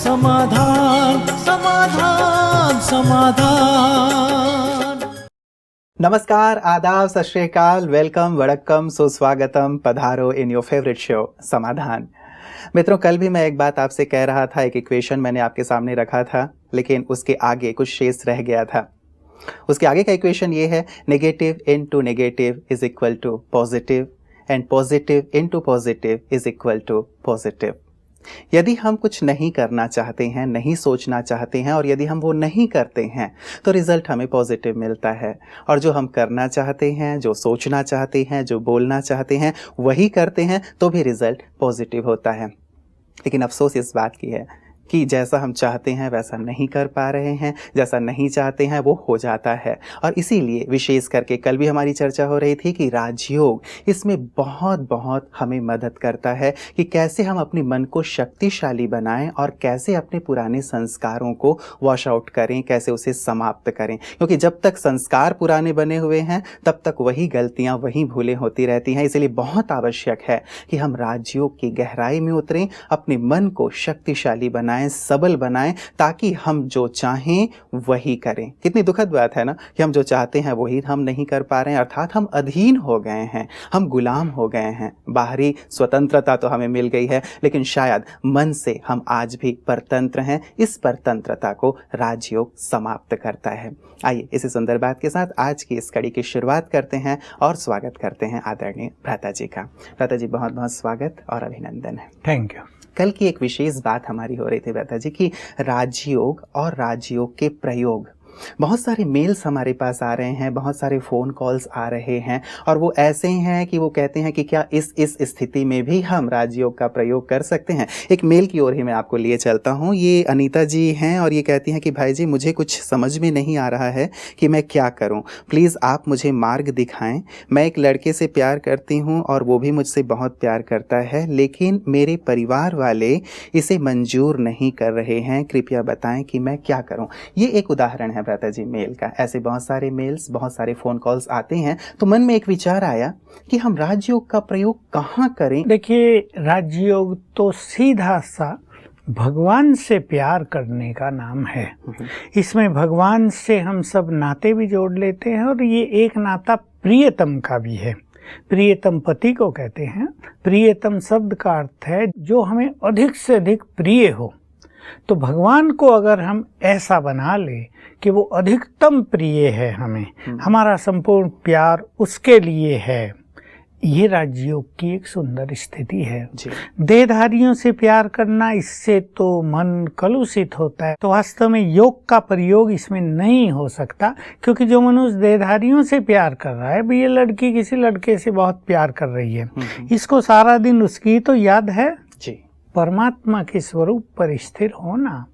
समाधान समाधान समाधान। नमस्कार, आदाब, सत श्री अकाल, वेलकम, वड़क्कम, सुस्वागतम, पधारो इन योर फेवरेट शो समाधान। मित्रों, कल भी मैं एक बात आपसे कह रहा था, एक इक्वेशन मैंने आपके सामने रखा था, लेकिन उसके आगे कुछ शेष रह गया था। उसके आगे का इक्वेशन ये है, negative into negative is equal to positive and positive into positive is equal to positive. यदि हम कुछ नहीं करना चाहते हैं, नहीं सोचना चाहते हैं, और यदि हम वो नहीं करते हैं तो रिज़ल्ट हमें पॉजिटिव मिलता है। और जो हम करना चाहते हैं, जो सोचना चाहते हैं, जो बोलना चाहते हैं, वही करते हैं तो भी रिज़ल्ट पॉजिटिव होता है। लेकिन अफसोस इस बात की है कि जैसा हम चाहते हैं वैसा नहीं कर पा रहे हैं, जैसा नहीं चाहते हैं वो हो जाता है। और इसीलिए विशेष करके कल भी हमारी चर्चा हो रही थी कि राजयोग इसमें बहुत हमें मदद करता है कि कैसे हम अपने मन को शक्तिशाली बनाएं और कैसे अपने पुराने संस्कारों को वॉश आउट करें, कैसे उसे समाप्त करें। क्योंकि जब तक संस्कार पुराने बने हुए हैं तब तक वही गलतियां, वही भूलें होती रहती हैं। इसलिए बहुत आवश्यक है कि हम राजयोग की गहराई में उतरें, अपने मन को शक्तिशाली बनाएं, सबल बनाएं, ताकि हम जो चाहें वही करें। कितनी दुखद बात है ना कि हम जो चाहते हैं वही हम नहीं कर पा रहे हैं, अर्थात हम अधीन हो गए हैं, हम गुलाम हो गए हैं। बाहरी स्वतंत्रता तो हमें मिल गई है, लेकिन शायद मन से हम आज भी परतंत्र हैं। इस परतंत्रता को राजयोग समाप्त करता है। आइए इसी सुंदर बात के साथ आज की इस कड़ी की शुरुआत करते हैं और स्वागत करते हैं आदरणीय भ्राता जी का। भ्राता जी, बहुत बहुत स्वागत और अभिनंदन है। Thank you. कल की एक विशेष बात हमारी हो रही थी भ्राता जी कि राजयोग और राजयोग के प्रयोग। बहुत सारे मेल्स हमारे पास आ रहे हैं, बहुत सारे फ़ोन कॉल्स आ रहे हैं, और वो ऐसे ही हैं कि वो कहते हैं कि क्या इस स्थिति में भी हम राजयोग का प्रयोग कर सकते हैं। एक मेल की ओर ही मैं आपको लिए चलता हूँ। ये अनीता जी हैं और ये कहती हैं कि भाई जी, मुझे कुछ समझ में नहीं आ रहा है कि मैं क्या करूँ, प्लीज़ आप मुझे मार्ग दिखाएं। मैं एक लड़के से प्यार करती हूँ और वो भी मुझसे बहुत प्यार करता है, लेकिन मेरे परिवार वाले इसे मंजूर नहीं कर रहे हैं। कृपया बताएं कि मैं क्या करूँ। ये एक उदाहरण है भ्राता जी मेल का। ऐसे बहुत सारे मेल्स, बहुत सारे फ़ोन कॉल्स आते हैं, तो मन में एक विचार आया कि हम राजयोग का प्रयोग कहाँ करें। देखिए, राजयोग तो सीधा सा भगवान से प्यार करने का नाम है। इसमें भगवान से हम सब नाते भी जोड़ लेते हैं, और ये एक नाता प्रियतम का भी है। प्रियतम पति को कहते हैं। प्रियतम शब्द का अर्थ है जो हमें अधिक से अधिक प्रिय हो। तो भगवान को अगर हम ऐसा बना ले कि वो अधिकतम प्रिय है हमें, हमारा संपूर्ण प्यार उसके लिए है, ये राजयोग की एक सुंदर स्थिति है। देहधारियों से प्यार करना, इससे तो मन कलुषित होता है। तो वास्तव में योग का प्रयोग इसमें नहीं हो सकता, क्योंकि जो मनुष्य देहधारियों से प्यार कर रहा है, ये लड़की किसी लड़के से बहुत प्यार कर रही है, इसको सारा दिन उसकी तो याद है जी। परमात्मा के स्वरूप पर स्थिर होना,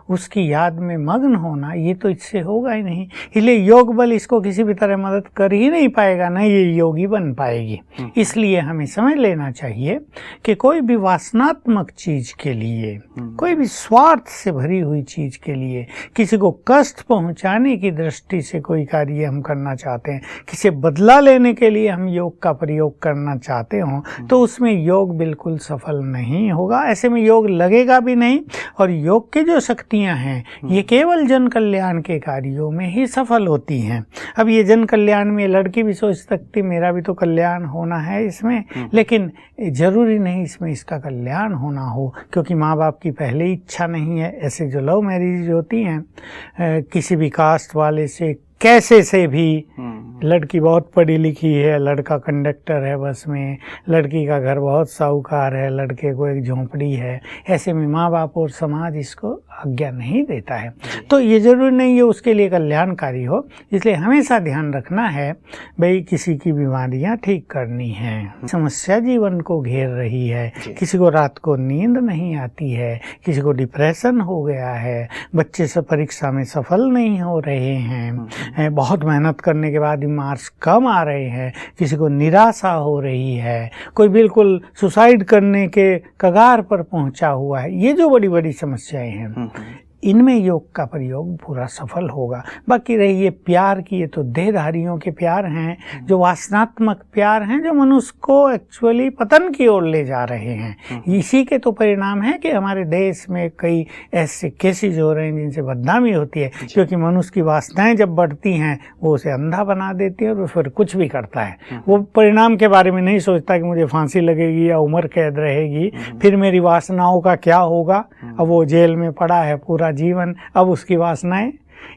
उसकी याद में मग्न होना, ये तो इससे होगा ही नहीं। इसलिए योग बल इसको किसी भी तरह मदद कर ही नहीं पाएगा, ना ये योगी बन पाएगी। इसलिए हमें समझ लेना चाहिए कि कोई भी वासनात्मक चीज के लिए, कोई भी स्वार्थ से भरी हुई चीज के लिए, किसी को कष्ट पहुंचाने की दृष्टि से कोई कार्य हम करना चाहते हैं, किसी बदला लेने के लिए हम योग का प्रयोग करना चाहते हों, तो उसमें योग बिल्कुल सफल नहीं होगा। ऐसे में योग लगेगा भी नहीं। और योग के जो शक्तियाँ हैं, ये केवल जन कल्याण के कार्यों में ही सफल होती हैं। अब ये जन कल्याण में लड़की भी सोच सकती मेरा भी तो कल्याण होना है इसमें, लेकिन जरूरी नहीं इसमें इसका कल्याण होना हो, क्योंकि माँ बाप की पहले इच्छा नहीं है। ऐसे जो लव मैरिज होती हैं, किसी भी कास्ट वाले से, कैसे से भी, लड़की बहुत पढ़ी लिखी है, लड़का कंडक्टर है बस में, लड़की का घर बहुत साहूकार है, लड़के को एक झोंपड़ी है, ऐसे में माँ बाप और समाज इसको आज्ञा नहीं देता है। तो ये जरूरी नहीं है उसके लिए कल्याणकारी हो। इसलिए हमेशा ध्यान रखना है, भाई किसी की बीमारियां ठीक करनी है, समस्या जीवन को घेर रही है, किसी को रात को नींद नहीं आती है, किसी को डिप्रेशन हो गया है, बच्चे सब परीक्षा में सफल नहीं हो रहे हैं, बहुत मेहनत करने के बाद मार्क्स कम आ रहे हैं, किसी को निराशा हो रही है, कोई बिल्कुल सुसाइड करने के कगार पर पहुंचा हुआ है, ये जो बड़ी बड़ी समस्याएं हैं, इनमें योग का प्रयोग पूरा सफल होगा। बाकी रही ये प्यार की, ये तो देहधारियों के प्यार हैं, जो वासनात्मक प्यार हैं, जो मनुष्य को एक्चुअली पतन की ओर ले जा रहे हैं। इसी के तो परिणाम है कि हमारे देश में कई ऐसे केसेज हो रहे हैं जिनसे बदनामी होती है, क्योंकि मनुष्य की वासनाएं जब बढ़ती हैं वो उसे अंधा बना देती है और फिर कुछ भी करता है। वो परिणाम के बारे में नहीं सोचता कि मुझे फांसी लगेगी या उम्र कैद रहेगी, फिर मेरी वासनाओं का क्या होगा। अब वो जेल में पड़ा है पूरा जीवन, अब उसकी वासनाएं।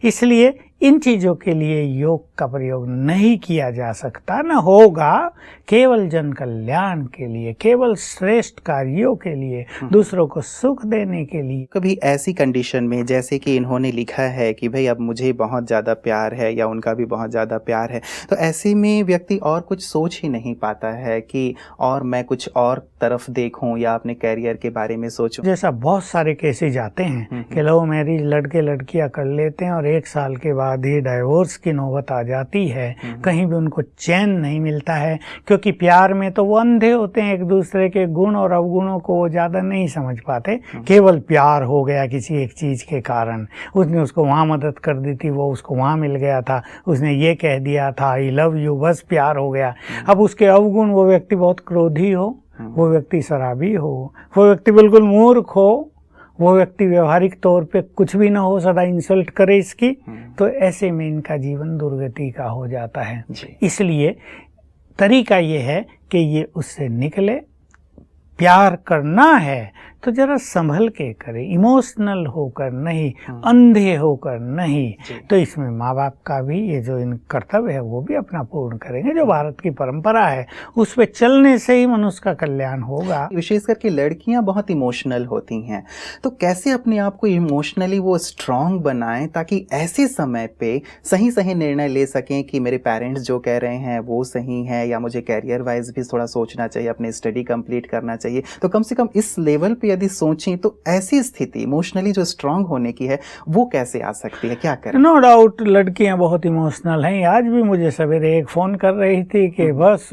इसलिए इन चीज़ों के लिए योग का प्रयोग नहीं किया जा सकता, न होगा। केवल जन कल्याण के लिए, केवल श्रेष्ठ कार्यों के लिए, दूसरों को सुख देने के लिए। कभी ऐसी कंडीशन में, जैसे कि इन्होंने लिखा है कि भाई अब मुझे बहुत ज़्यादा प्यार है या उनका भी बहुत ज़्यादा प्यार है, तो ऐसे में व्यक्ति और कुछ सोच ही नहीं पाता है कि और मैं कुछ और तरफ देखूं या अपने कैरियर के बारे में सोचूं। जैसा बहुत सारे केसेज आते हैं कि लव मैरिज लड़के लड़कियां कर लेते हैं और 1 साल के बाद ही डाइवोर्स की नौबत आ जाती है। कहीं भी उनको चैन नहीं मिलता है, क्योंकि प्यार में तो वो अंधे होते हैं, एक दूसरे के गुण और अवगुणों को वो ज़्यादा नहीं समझ पाते। केवल प्यार हो गया किसी एक चीज़ के कारण, उसने उसको वहाँ मदद कर दी थी, वो उसको वहाँ मिल गया था, उसने ये कह दिया था आई लव यू, बस प्यार हो गया। अब उसके अवगुण, वो व्यक्ति बहुत क्रोधी हो, वो व्यक्ति शराबी हो, वो व्यक्ति बिल्कुल मूर्ख हो, वो व्यक्ति व्यवहारिक तौर पे कुछ भी ना हो, सदा इंसल्ट करे इसकी, तो ऐसे में इनका जीवन दुर्गति का हो जाता है। इसलिए तरीका ये है कि ये उससे निकले। प्यार करना है तो जरा संभल के करें, इमोशनल होकर नहीं, अंधे होकर नहीं। तो इसमें माँ बाप का भी ये जो इन कर्तव्य है वो भी अपना पूर्ण करेंगे। जो भारत की परंपरा है उस पे चलने से ही मनुष्य का कल्याण होगा। विशेष करके लड़कियां बहुत इमोशनल होती हैं, तो कैसे अपने आप को इमोशनली वो स्ट्रांग बनाएं ताकि ऐसे समय पे सही सही निर्णय ले सकें कि मेरे पेरेंट्स जो कह रहे हैं वो सही है, या मुझे कैरियर वाइज भी थोड़ा सोचना चाहिए, अपनी स्टडी कंप्लीट करना चाहिए। तो कम से कम इस लेवल पे यदि सोचें तो ऐसी स्थिति इमोशनली जो स्ट्रांग होने की है वो कैसे आ सकती है, क्या करें? नो डाउट लड़कियां बहुत इमोशनल हैं। आज भी मुझे सवेरे एक फ़ोन कर रही थी कि बस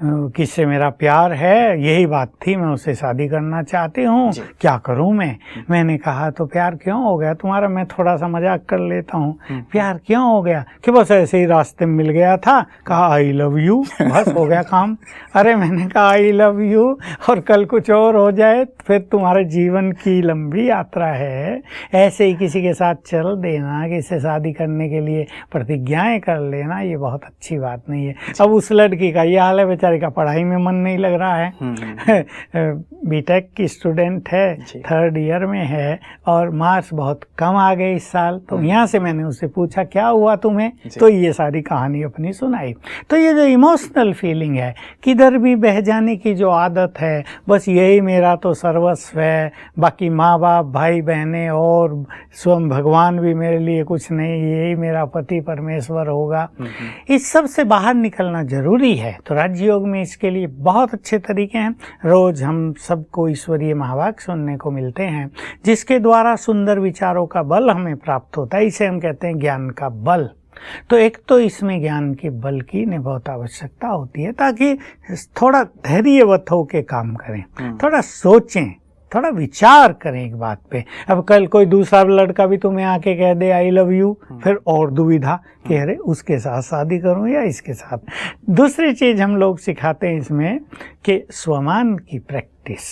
किससे मेरा प्यार है, यही बात थी, मैं उससे शादी करना चाहती हूँ, क्या करूँ मैं। मैंने कहा तो प्यार क्यों हो गया तुम्हारा? मैं थोड़ा सा मजाक कर लेता हूँ, प्यार क्यों हो गया? कि बस ऐसे ही रास्ते में मिल गया था, कहा आई लव यू, बस हो गया काम। अरे मैंने कहा आई लव यू और कल कुछ और हो जाए फिर तुम्हारे जीवन की लंबी यात्रा है। ऐसे ही किसी के साथ चल देना, किसी से शादी करने के लिए प्रतिज्ञाएं कर लेना, ये बहुत अच्छी बात नहीं है। अब उस लड़की का ये हाल है, बेचारी का पढ़ाई में मन नहीं लग रहा है, बीटेक की स्टूडेंट है, 3rd ईयर में है और मार्क्स बहुत कम आ गए इस साल। तो यहाँ से मैंने उससे पूछा क्या हुआ तुम्हें, तो ये सारी कहानी अपनी सुनाई। तो ये जो इमोशनल फीलिंग है, किधर भी बह जाने की जो आदत है, बस यही मेरा तो सर्वस्व है, बाकी माँ बाप भाई बहनें और स्वयं भगवान भी मेरे लिए कुछ नहीं, यही मेरा पति परमेश्वर होगा, इस सब से बाहर निकलना जरूरी है। तो राजयोग में इसके लिए बहुत अच्छे तरीके हैं। रोज हम सबको ईश्वरीय महावाक्य सुनने को मिलते हैं, जिसके द्वारा सुंदर विचारों का बल हमें प्राप्त होता है। इसे हम कहते हैं ज्ञान का बल। तो एक तो इसमें ज्ञान के बल की बहुत आवश्यकता होती है, ताकि थोड़ा धैर्यवत होकर काम करें, थोड़ा सोचें, थोड़ा विचार करें एक बात पे। अब कल कोई दूसरा लड़का भी तुम्हें आके कह दे आई लव यू, फिर और दुविधा कि अरे उसके साथ शादी करूं या इसके साथ। दूसरी चीज हम लोग सिखाते हैं इसमें कि स्वमान की प्रैक्टिस।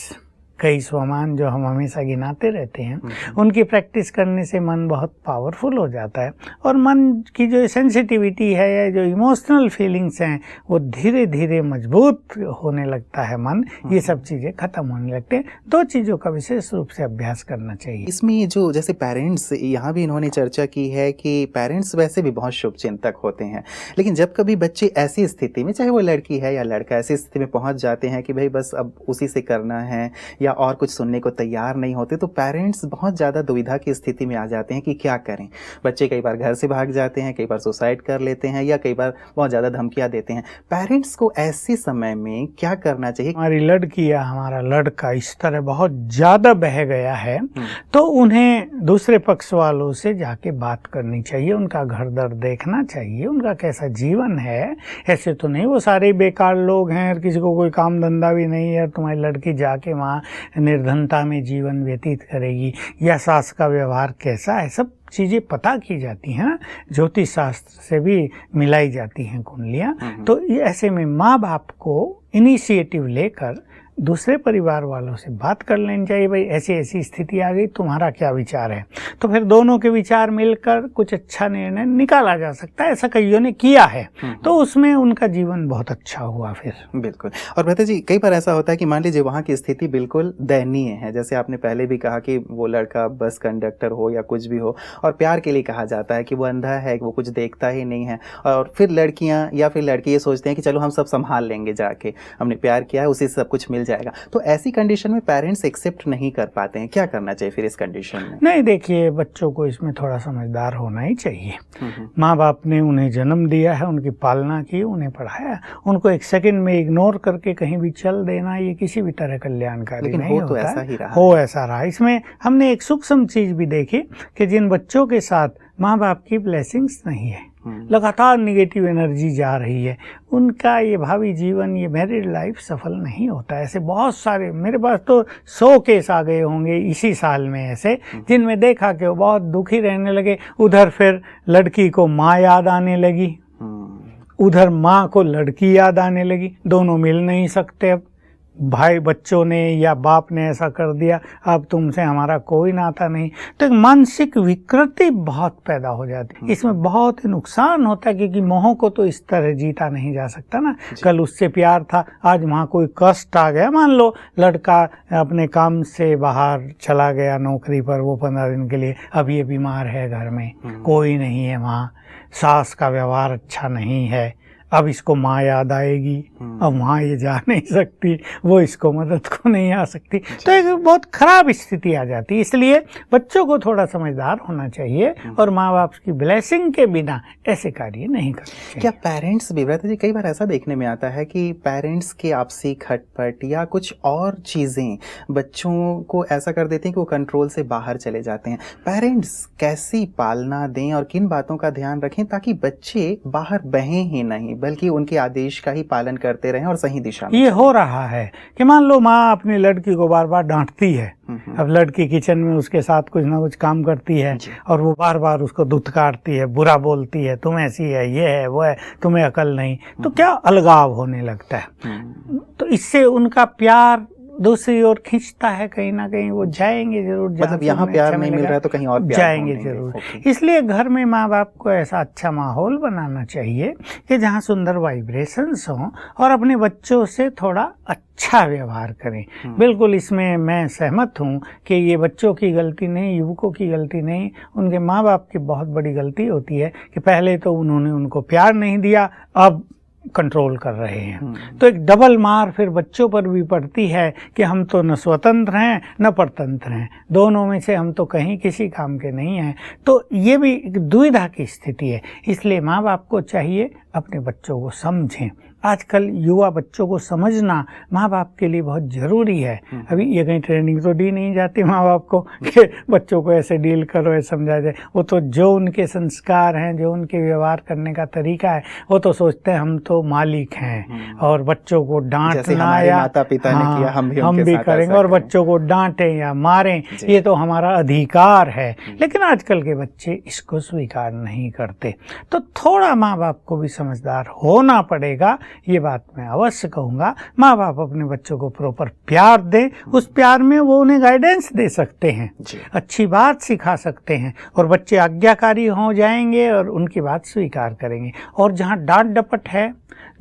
कई स्वमान जो हम हमेशा गिनाते रहते हैं, उनकी प्रैक्टिस करने से मन बहुत पावरफुल हो जाता है और मन की जो सेंसिटिविटी है या जो इमोशनल फीलिंग्स हैं वो धीरे धीरे मजबूत होने लगता है। मन ये सब चीज़ें खत्म होने लगते हैं। 2 चीज़ों का विशेष रूप से अभ्यास करना चाहिए। इसमें जो जैसे पेरेंट्स, यहाँ भी इन्होंने चर्चा की है कि पेरेंट्स वैसे भी बहुत शुभ चिंतक होते हैं, लेकिन जब कभी बच्चे ऐसी स्थिति में, चाहे वो लड़की है या लड़का, ऐसी स्थिति में पहुंच जाते हैं कि भाई बस अब उसी से करना है या और कुछ सुनने को तैयार नहीं होते, तो पेरेंट्स बहुत ज़्यादा दुविधा की स्थिति में आ जाते हैं कि क्या करें। बच्चे कई बार घर से भाग जाते हैं, कई बार सुसाइड कर लेते हैं या कई बार बहुत ज़्यादा धमकियां देते हैं। पेरेंट्स को ऐसे समय में क्या करना चाहिए? हमारी लड़की या हमारा लड़का इस तरह बहुत ज़्यादा बह गया है तो उन्हें दूसरे पक्ष वालों से जाके बात करनी चाहिए, उनका घर दर देखना चाहिए, उनका कैसा जीवन है। ऐसे तो नहीं वो सारे बेकार लोग हैं और किसी को कोई काम धंधा भी नहीं है, तुम्हारी लड़की जाके वहाँ निर्धनता में जीवन व्यतीत करेगी, या सास का व्यवहार कैसा है, सब चीज़ें पता की जाती हैं ना, ज्योतिष शास्त्र से भी मिलाई जाती हैं कुंडलियाँ। तो ऐसे में माँ बाप को इनिशिएटिव लेकर दूसरे परिवार वालों से बात कर लेनी चाहिए, भाई ऐसी ऐसी स्थिति आ गई, तुम्हारा क्या विचार है। तो फिर दोनों के विचार मिलकर कुछ अच्छा निर्णय निकाला जा सकता है। ऐसा कईयों ने किया है, तो उसमें उनका जीवन बहुत अच्छा हुआ फिर। बिल्कुल। और भ्राता जी, कई बार ऐसा होता है कि मान लीजिए वहाँ की स्थिति बिल्कुल दयनीय है, जैसे आपने पहले भी कहा कि वो लड़का बस कंडक्टर हो या कुछ भी हो, और प्यार के लिए कहा जाता है कि वो अंधा है, वो कुछ देखता ही नहीं है, और फिर लड़कियाँ या फिर लड़के ये सोचते हैं कि चलो हम सब संभाल लेंगे, जाके हमने प्यार किया है, उसी से सब कुछ मिल जाएगा। तो ऐसी कंडीशन में पेरेंट्स एक्सेप्ट नहीं कर पाते हैं, क्या करना चाहिए फिर इस कंडीशन में? नहीं, देखिए, बच्चों को इसमें थोड़ा समझदार होना ही चाहिए। माँ बाप ने उन्हें जन्म दिया है, उनकी पालना की, उन्हें पढ़ाया, उनको एक सेकंड में इग्नोर करके कहीं भी चल देना ये किसी भी तरह कल्याणकारी नहीं होता। ऐसा ही रहा हो ऐसा रहा। इसमें हमने एक सूक्ष्म चीज भी देखी कि जिन बच्चों के साथ माँ बाप की ब्लेसिंग्स नहीं है, लगातार निगेटिव एनर्जी जा रही है, उनका ये भावी जीवन, ये मैरिड लाइफ सफल नहीं होता। ऐसे बहुत सारे, मेरे पास तो 100 केस आ गए होंगे इसी साल में ऐसे, जिनमें देखा कि वो बहुत दुखी रहने लगे। उधर फिर लड़की को माँ याद आने लगी, उधर माँ को लड़की याद आने लगी, दोनों मिल नहीं सकते। अब भाई बच्चों ने या बाप ने ऐसा कर दिया, अब तुमसे हमारा कोई नाता नहीं। तो एक मानसिक विकृति बहुत पैदा हो जाती है। इसमें बहुत नुकसान होता है, क्योंकि मोह को तो इस तरह जीता नहीं जा सकता ना। कल उससे प्यार था, आज वहाँ कोई कष्ट आ गया। मान लो लड़का अपने काम से बाहर चला गया नौकरी पर, वो 15 दिन के लिए, अब ये बीमार है, घर में कोई नहीं है, वहाँ सास का व्यवहार अच्छा नहीं है, अब इसको माँ याद आएगी, अब वहाँ ये जा नहीं सकती, वो इसको मदद को नहीं आ सकती, तो एक बहुत खराब स्थिति आ जाती है। इसलिए बच्चों को थोड़ा समझदार होना चाहिए और माँ बाप की ब्लेसिंग के बिना ऐसे कार्य नहीं करने चाहिए। क्या पेरेंट्स भी, व्रत जी, कई बार ऐसा देखने में आता है कि पेरेंट्स के आपसी खटपट या कुछ और चीज़ें बच्चों को ऐसा कर देती हैं कि वो कंट्रोल से बाहर चले जाते हैं। पेरेंट्स कैसी पालना दें और किन बातों का ध्यान रखें ताकि बच्चे बाहर बहें ही नहीं, बल्कि उनके आदेश का ही पालन करते रहें और सही दिशा में? ये हो रहा है कि मान लो माँ अपनी लड़की को बार बार डांटती है, अब लड़की किचन में उसके साथ कुछ ना कुछ काम करती है और वो बार बार उसको धुतकारती है, बुरा बोलती है, तुम ऐसी है, ये है, वो है, तुम्हें अकल नहीं, तो क्या अलगाव होने लगता है। तो इससे उनका प्यार दूसरी ओर खींचता है, कहीं ना कहीं वो जाएंगे जरूर। मतलब यहाँ प्यार नहीं मिल रहा है तो कहीं और प्यार जाएंगे जरूर। इसलिए घर में माँ बाप को ऐसा अच्छा माहौल बनाना चाहिए कि जहाँ सुंदर वाइब्रेशंस हों और अपने बच्चों से थोड़ा अच्छा व्यवहार करें। बिल्कुल, इसमें मैं सहमत हूँ कि ये बच्चों की गलती नहीं, युवकों की गलती नहीं, उनके माँ बाप की बहुत बड़ी गलती होती है कि पहले तो उन्होंने उनको प्यार नहीं दिया, अब कंट्रोल कर रहे हैं। तो एक डबल मार फिर बच्चों पर भी पड़ती है कि हम तो न स्वतंत्र हैं न परतंत्र हैं, दोनों में से हम तो कहीं किसी काम के नहीं हैं। तो ये भी एक दुविधा की स्थिति है। इसलिए माँ बाप को चाहिए अपने बच्चों को समझें। आजकल युवा बच्चों को समझना माँ बाप के लिए बहुत ज़रूरी है। अभी ये कहीं ट्रेनिंग तो दी नहीं जाती माँ बाप को कि बच्चों को ऐसे डील करो, ऐसे समझा जाए। वो तो जो उनके संस्कार हैं, जो उनके व्यवहार करने का तरीका है, वो तो सोचते हैं हम तो मालिक हैं और बच्चों को डांटना या माता पिता ने किया हम भी करेंगे और बच्चों को डांटें या मारें, ये तो हमारा अधिकार है। लेकिन आजकल के बच्चे इसको स्वीकार नहीं करते। तो थोड़ा माँ बाप को भी समझदार होना पड़ेगा, ये बात मैं अवश्य कहूँगा। माँ बाप अपने बच्चों को प्रॉपर प्यार दें, उस प्यार में वो उन्हें गाइडेंस दे सकते हैं, अच्छी बात सिखा सकते हैं और बच्चे आज्ञाकारी हो जाएंगे और उनकी बात स्वीकार करेंगे। और जहाँ डांट डपट है,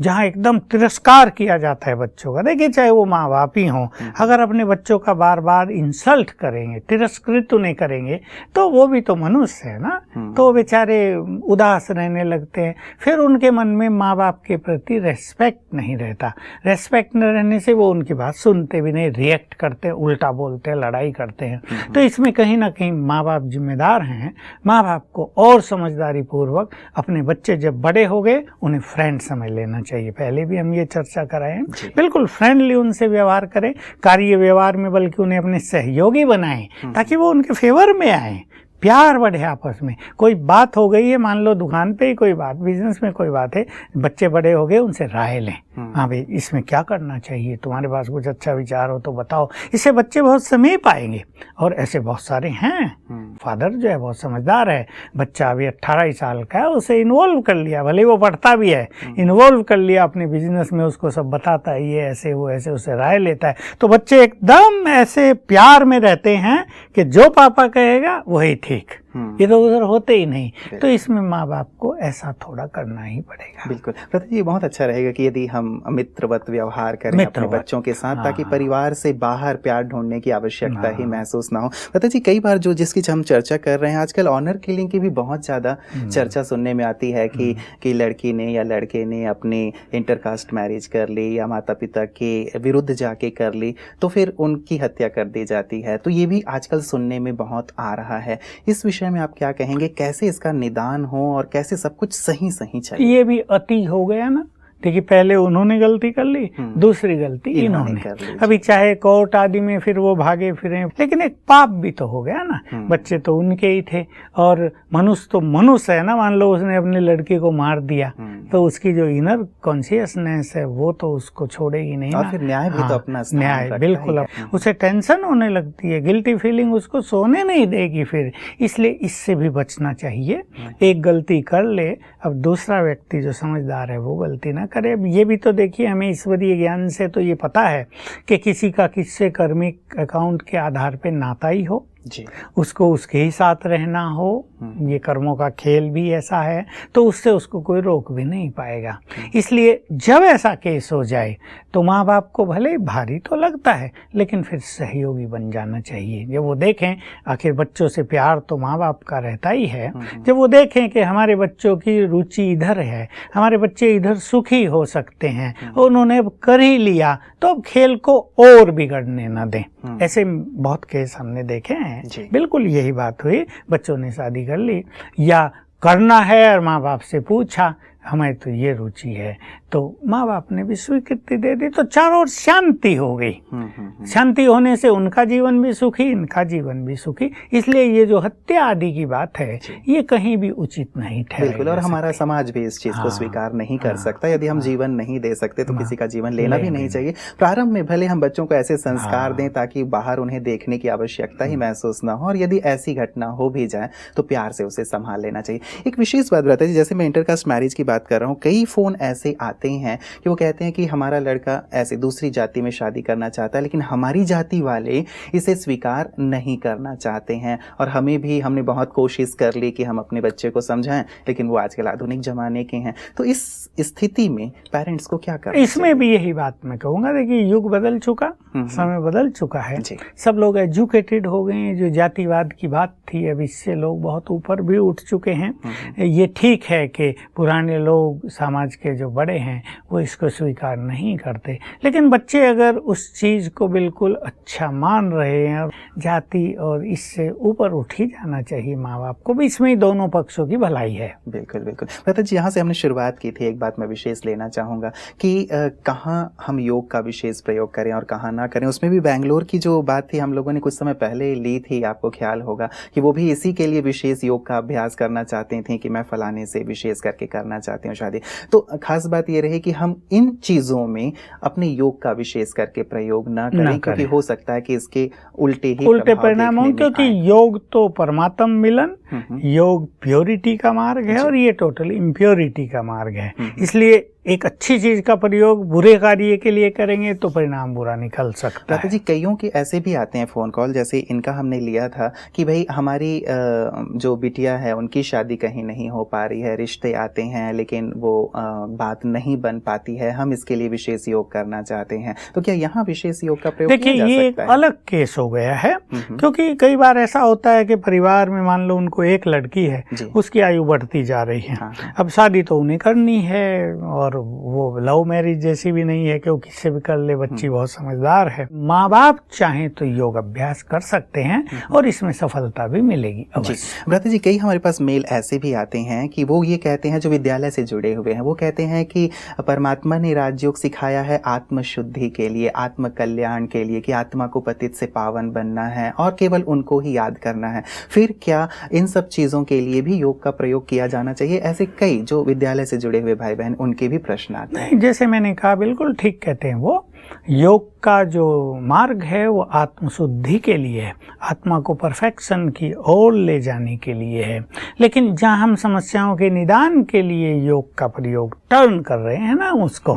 जहाँ एकदम तिरस्कार किया जाता है बच्चों का, देखिए चाहे वो माँ बाप ही हों, अगर अपने बच्चों का बार बार इंसल्ट करेंगे, तिरस्कृत उन्हें करेंगे, तो वो भी तो मनुष्य है ना, तो बेचारे उदास रहने लगते हैं। फिर उनके मन में माँ बाप के प्रति रेस्पेक्ट नहीं रहता। रेस्पेक्ट न रहने से वो उनकी बात सुनते भी नहीं, रिएक्ट करते हैं, उल्टा बोलते हैं, लड़ाई करते हैं। तो इसमें कहीं ना कहीं माँ बाप जिम्मेदार हैं। माँ बाप को और समझदारी पूर्वक अपने बच्चे जब बड़े हो गए उन्हें फ्रेंड समझ लेना चाहिए। पहले भी हम ये चर्चा कराए हैं। बिल्कुल फ्रेंडली उनसे व्यवहार करें, कार्य व्यवहार में बल्कि उन्हें अपने सहयोगी बनाएं ताकि वो उनके फेवर में आए। प्यार बढ़े आपस में। कोई बात हो गई है, मान लो दुकान पे ही कोई बात, बिजनेस में कोई बात है, बच्चे बड़े हो गए, उनसे राय लें, हाँ भाई इसमें क्या करना चाहिए, तुम्हारे पास कुछ अच्छा विचार हो तो बताओ। इससे बच्चे बहुत समीप आएंगे। और ऐसे बहुत सारे हैं, फादर जो है बहुत समझदार है, बच्चा अभी 18 साल का है, उसे इन्वॉल्व कर लिया, भले वो पढ़ता भी है, इन्वॉल्व कर लिया अपने बिजनेस में, उसको सब बताता है, ये ऐसे वो ऐसे, उससे राय लेता है। तो बच्चे एकदम ऐसे प्यार में रहते हैं कि जो पापा कहेगा वही ठीक, इधर उधर होते ही नहीं। तो इसमें माँ बाप को ऐसा थोड़ा करना ही पड़ेगा। बिल्कुल प्रताप जी, ये बहुत अच्छा रहेगा कि यदि हम मित्रवत व्यवहार करें अपने बच्चों के साथ, ताकि परिवार से बाहर प्यार ढूंढने की आवश्यकता ही महसूस ना हो। प्रताप जी, कई बार जो जिसकी हम चर्चा कर रहे हैं, आजकल ऑनर किलिंग की भी बहुत ज़्यादा चर्चा सुनने में आती है कि लड़की ने या लड़के ने अपनी इंटरकास्ट मैरिज कर ली या माता पिता के विरुद्ध जाके कर ली, तो फिर उनकी हत्या कर दी जाती है। तो ये भी आजकल सुनने में बहुत आ रहा है। इस विषय में आप क्या कहेंगे, कैसे इसका निदान हो और कैसे सब कुछ सही चले? ये भी अति हो गया ना। देखिए पहले उन्होंने गलती कर ली, दूसरी गलती इन्होंने कर ली। अभी चाहे कोर्ट आदि में फिर वो भागे फिरे, लेकिन एक पाप भी तो हो गया ना। बच्चे तो उनके ही थे, और मनुष्य तो मनुष्य है ना। मान लो उसने अपनी लड़की को मार दिया, तो उसकी जो इनर कॉन्शियसनेस है वो तो उसको छोड़ेगी नहीं और ना। फिर न्याय भी तो अपना स्थान न्याय रखता बिल्कुल, है। उसे टेंशन होने लगती है, गिल्टी फीलिंग उसको सोने नहीं देगी फिर। इसलिए इससे भी बचना चाहिए। एक गलती कर ले, अब दूसरा व्यक्ति जो समझदार है वो गलती ना करे। ये भी तो देखिए, हमें ईश्वरीय ज्ञान से तो ये पता है कि किसी का किससे कर्मिक अकाउंट के आधार पे नाता ही हो जी, उसको उसके ही साथ रहना हो, ये कर्मों का खेल भी ऐसा है, तो उससे उसको कोई रोक भी नहीं पाएगा। इसलिए जब ऐसा केस हो जाए तो माँ बाप को भले भारी तो लगता है, लेकिन फिर सहयोगी बन जाना चाहिए। जब वो देखें, आखिर बच्चों से प्यार तो माँ बाप का रहता ही है, जब वो देखें कि हमारे बच्चों की रुचि इधर है, हमारे बच्चे इधर सुखी हो सकते हैं, उन्होंने अब कर ही लिया, तो अब खेल को और बिगड़ने न दें। ऐसे बहुत केस हमने देखे हैं। बिल्कुल यही बात हुई, बच्चों ने शादी कर ली या करना है और माँ बाप से पूछा हमें तो ये रुचि है, तो माँ बाप ने भी स्वीकृति दे दी, तो चारों ओर शांति हो गई। शांति होने से उनका जीवन भी सुखी, इनका जीवन भी सुखी। इसलिए ये जो हत्या आदि की बात है, ये कहीं भी उचित नहीं ठहरेगी। बिल्कुल, और हमारा समाज भी इस चीज को स्वीकार नहीं कर सकता। यदि हम जीवन नहीं दे सकते तो किसी का जीवन लेना भी नहीं चाहिए। प्रारंभ में भले हम बच्चों को ऐसे संस्कार दें ताकि बाहर उन्हें देखने की आवश्यकता ही महसूस ना हो, और यदि ऐसी घटना हो भी जाए तो प्यार से उसे संभाल लेना चाहिए। एक विशेष बात बताइए जी, जैसे मैं इंटरकास्ट मैरिज की बात कर रहा हूँ, कई फोन ऐसे आते हैं कि वो कहते हैं कि हमारा लड़का ऐसे दूसरी जाति में शादी करना चाहता है, लेकिन हमारी जाति वाले इसे स्वीकार नहीं करना चाहते हैं, और हमने बहुत कोशिश कर ली कि हम अपने बच्चे को समझाएं, लेकिन वो आजकल आधुनिक जमाने के हैं। तो इस स्थिति में पेरेंट्स को क्या करना इसमें चाहिए? भी यही बात मैं कहूँगा। देखिए युग बदल चुका, समय बदल चुका है, सब लोग एजुकेटेड हो गए हैं। जो जातिवाद की बात थी, अब इससे लोग बहुत ऊपर भी उठ चुके हैं। ये ठीक है कि पुराने लोग, समाज के जो बड़े हैं, वो इसको स्वीकार नहीं करते, लेकिन बच्चे अगर उस चीज़ को बिल्कुल अच्छा मान रहे हैं, जाति और इससे ऊपर उठ ही जाना चाहिए माँ बाप को भी। इसमें दोनों पक्षों की भलाई है। बिल्कुल बिल्कुल। प्रताप जी, यहाँ से हमने शुरुआत की थी, एक बात मैं विशेष लेना चाहूँगा कि कहाँ हम योग का विशेष प्रयोग करें और कहाँ ना करें। उसमें भी बेंगलोर की जो बात थी, हम लोगों ने कुछ समय पहले ली थी, आपको ख्याल होगा कि वो भी इसी के लिए विशेष योग का अभ्यास करना चाहते थे कि मैं फलाने से विशेष करके करना चाहती हूँ शादी। तो खास बात ये रही कि हम इन चीज़ों में अपने योग का विशेष करके प्रयोग ना करें, क्योंकि हो सकता है कि इसके उल्टे परिणाम हो, क्योंकि योग तो परमात्म मिलन, योग प्योरिटी का मार्ग है और ये टोटल इम्प्योरिटी का मार्ग है। इसलिए एक अच्छी चीज का प्रयोग बुरे कार्य के लिए करेंगे तो परिणाम बुरा निकल सकता है। जी, कईयों के ऐसे भी आते हैं फोन कॉल, जैसे इनका हमने लिया था कि भाई हमारी जो बिटिया है उनकी शादी कहीं नहीं हो पा रही है, रिश्ते आते हैं लेकिन वो बात नहीं बन पाती है, हम इसके लिए विशेष योग करना चाहते हैं, तो क्या यहाँ विशेष योग का प्रयोग किया जा सकता है? देखिए, ये एक अलग केस हो गया है, क्योंकि कई बार ऐसा होता है कि परिवार में मान लो उनको एक लड़की है, उसकी आयु बढ़ती जा रही है, अब शादी तो उन्हें करनी है और और वो लव मैरिज जैसी भी नहीं है कि वो किससे भी कर ले, बच्ची बहुत समझदार है। माँ बाप चाहें तो योग अभ्यास कर सकते हैं और इसमें सफलता भी मिलेगी अवश्य। भ्राता जी, कई हमारे पास मेल ऐसे भी आते हैं कि वो ये कहते हैं, जो विद्यालय से जुड़े हुए हैं, वो कहते हैं कि परमात्मा ने राजयोग सिखाया है आत्मशुद्धि के लिए, आत्म कल्याण के लिए, कि आत्मा को पतित से पावन बनना है और केवल उनको ही याद करना है। फिर क्या इन सब चीज़ों के लिए भी योग का प्रयोग किया जाना चाहिए? ऐसे कई जो विद्यालय से जुड़े हुए भाई बहन, उनके भी प्रश्न आते हैं। जैसे मैंने कहा, बिल्कुल ठीक कहते हैं वो। योग का जो मार्ग है वो आत्मशुद्धि के लिए है, आत्मा को परफेक्शन की ओर ले जाने के लिए है। लेकिन जहाँ हम समस्याओं के निदान के लिए योग का प्रयोग टर्न कर रहे हैं ना उसको,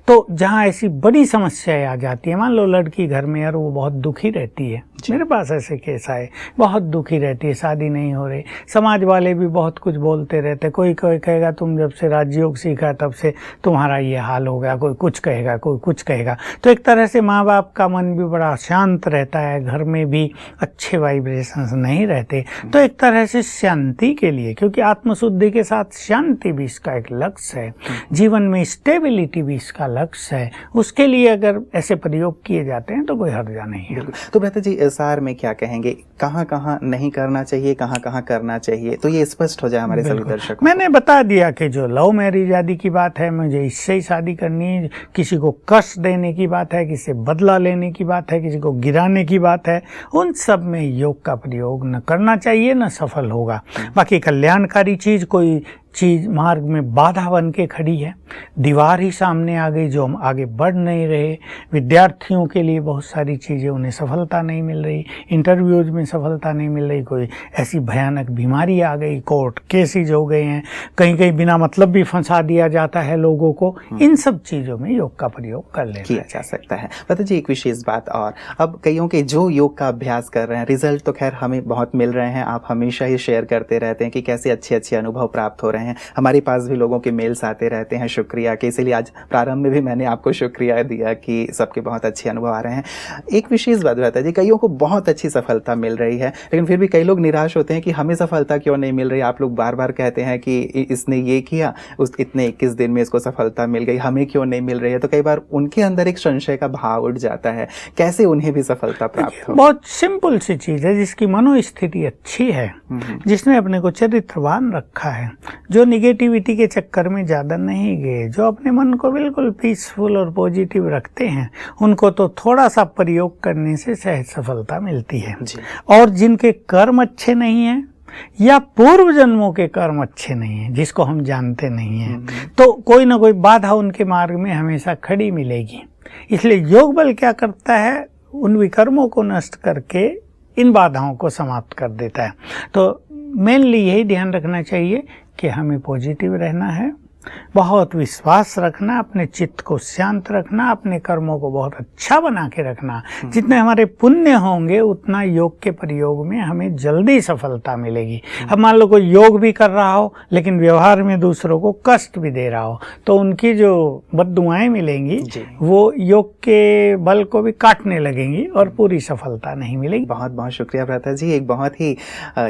तो जहाँ ऐसी बड़ी समस्याएं आ जाती है, मान लो लड़की घर में, यार वो बहुत दुखी रहती है, मेरे पास ऐसे केस आए, बहुत दुखी रहती है, शादी नहीं हो रही, समाज वाले भी बहुत कुछ बोलते रहते, कोई कहेगा तुम जब से राजयोग सीखा तब से तुम्हारा ये हाल हो गया, कोई कुछ कहेगा, कोई कुछ कहेगा। तो एक तरह से माँ बाप का मन भी बड़ा शांत रहता है, घर में भी अच्छे वाइब्रेशंस नहीं रहते। तो एक तरह से शांति के लिए, क्योंकि आत्मशुद्धि के साथ शांति भी इसका एक लक्ष्य है, जीवन में स्टेबिलिटी भी इसका लक्ष्य है, उसके लिए अगर ऐसे प्रयोग किए जाते हैं तो कोई हर्जा नहीं है। तो भ्राता जी, सार में क्या कहेंगे, कहाँ कहाँ नहीं करना चाहिए, कहाँ कहाँ करना चाहिए, तो ये स्पष्ट हो जाए हमारे सभी दर्शकों। मैंने बता दिया कि जो लव मैरिज आदि की बात है, मुझे इससे ही शादी करनी है, किसी को कष्ट देने की बात है, किसी से बदला लेने की बात है, किसी को गिराने की बात है, उन सब में योग का प्रयोग न करना चाहिए, न सफल होगा। बाकी कल्याणकारी चीज, कोई चीज मार्ग में बाधा बन के खड़ी है, दीवार ही सामने आ गई जो हम आगे बढ़ नहीं रहे, विद्यार्थियों के लिए बहुत सारी चीज़ें, उन्हें सफलता नहीं मिल रही, इंटरव्यूज में सफलता नहीं मिल रही, कोई ऐसी भयानक बीमारी आ गई, कोर्ट केसेज हो गए हैं, कहीं कहीं बिना मतलब भी फंसा दिया जाता है लोगों को, इन सब चीज़ों में योग का प्रयोग कर लेना किया जा सकता है। भ्राता जी, एक विशेष बात और, अब कईयों के जो योग का अभ्यास कर रहे हैं, रिजल्ट तो खैर हमें बहुत मिल रहे हैं, आप हमेशा ही शेयर करते रहते हैं कि कैसे अच्छे अच्छे अनुभव प्राप्त हो रहे हैं। हमारे पास भी लोगों के मेल्स आते रहते हैं शुक्रिया के, इसीलिए आज प्रारंभ में भी मैंने आपको शुक्रिया दिया कि सबके बहुत अच्छे अनुभव आ रहे हैं। एक विशेष बात रहता है जी, कईयों को बहुत अच्छी सफलता मिल रही है, लेकिन फिर भी कई लोग निराश होते हैं कि हमें सफलता क्यों नहीं मिल रही। आप लोग बार बार कहते हैं कि इसने ये किया, उस इतने 21 दिन में इसको सफलता मिल गई, हमें क्यों नहीं मिल रही है। तो कई बार उनके अंदर एक संशय का भाव उठ जाता है, कैसे उन्हें भी सफलता प्राप्त हो? बहुत सिंपल सी चीज है, जिसकी मनोस्थिति अच्छी है, जिसने अपने को चरित्रवान रखा है, जो निगेटिविटी के चक्कर में ज़्यादा नहीं गए, जो अपने मन को बिल्कुल पीसफुल और पॉजिटिव रखते हैं, उनको तो थोड़ा सा प्रयोग करने से सहज सफलता मिलती है। और जिनके कर्म अच्छे नहीं हैं या पूर्व जन्मों के कर्म अच्छे नहीं हैं, जिसको हम जानते नहीं हैं, तो कोई ना कोई बाधा उनके मार्ग में हमेशा खड़ी मिलेगी। इसलिए योग बल क्या करता है, उन विकर्मों को नष्ट करके इन बाधाओं को समाप्त कर देता है। तो मेनली यही ध्यान रखना चाहिए कि हमें पॉजिटिव रहना है, बहुत विश्वास रखना, अपने चित्त को शांत रखना, अपने कर्मों को बहुत अच्छा बना के रखना। जितने हमारे पुण्य होंगे उतना योग के प्रयोग में हमें जल्दी सफलता मिलेगी। अब मान लो कोई योग भी कर रहा हो लेकिन व्यवहार में दूसरों को कष्ट भी दे रहा हो, तो उनकी जो बद्दुआएं मिलेंगी वो योग के बल को भी काटने लगेंगी और पूरी सफलता नहीं मिलेगी। बहुत बहुत शुक्रिया भ्राता जी। एक बहुत ही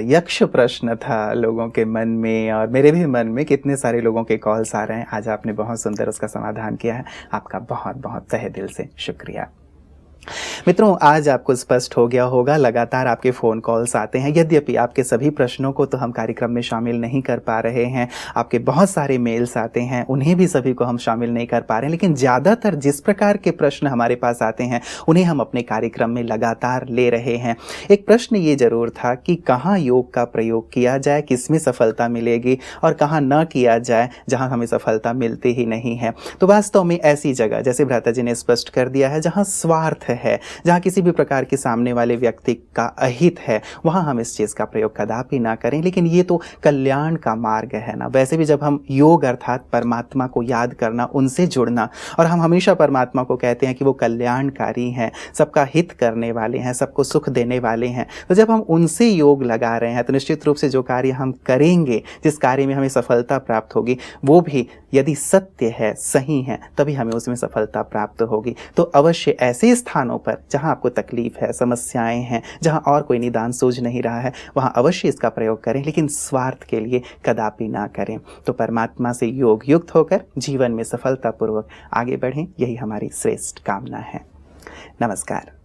यक्ष प्रश्न था लोगों के मन में और मेरे भी मन में, कितने सारे लोगों के कॉल आ रहे हैं, आज आपने बहुत सुंदर उसका समाधान किया है। आपका बहुत बहुत तहे दिल से शुक्रिया। मित्रों, आज आपको स्पष्ट हो गया होगा, लगातार आपके फ़ोन कॉल्स आते हैं। यद्यपि आपके सभी प्रश्नों को तो हम कार्यक्रम में शामिल नहीं कर पा रहे हैं, आपके बहुत सारे मेल्स आते हैं, उन्हें भी सभी को हम शामिल नहीं कर पा रहे हैं, लेकिन ज़्यादातर जिस प्रकार के प्रश्न हमारे पास आते हैं उन्हें हम अपने कार्यक्रम में लगातार ले रहे हैं। एक प्रश्न ये ज़रूर था कि कहाँ योग का प्रयोग किया जाए, किस में सफलता मिलेगी, और कहाँ न किया जाए जहाँ हमें सफलता मिलती ही नहीं है। तो वास्तव में ऐसी जगह, जैसे भ्राता जी ने स्पष्ट कर दिया है, जहाँ स्वार्थ है, जहाँ किसी भी प्रकार के सामने वाले व्यक्ति का अहित है, वहाँ हम इस चीज़ का प्रयोग कदापि ना करें। लेकिन ये तो कल्याण का मार्ग है ना। वैसे भी जब हम योग अर्थात परमात्मा को याद करना, उनसे जुड़ना, और हम हमेशा परमात्मा को कहते हैं कि वो कल्याणकारी हैं, सबका हित करने वाले हैं, सबको सुख देने वाले हैं, तो जब हम उनसे योग लगा रहे हैं तो निश्चित रूप से जो कार्य हम करेंगे, जिस कार्य में हमें सफलता प्राप्त होगी, वो भी यदि सत्य है, सही है, तभी हमें उसमें सफलता प्राप्त होगी। तो अवश्य ऐसे स्थानों पर जहाँ आपको तकलीफ है, समस्याएं हैं, जहाँ और कोई निदान सूझ नहीं रहा है, वहाँ अवश्य इसका प्रयोग करें, लेकिन स्वार्थ के लिए कदापि ना करें। तो परमात्मा से योग युक्त होकर जीवन में सफलतापूर्वक आगे बढ़ें, यही हमारी श्रेष्ठ कामना है। नमस्कार।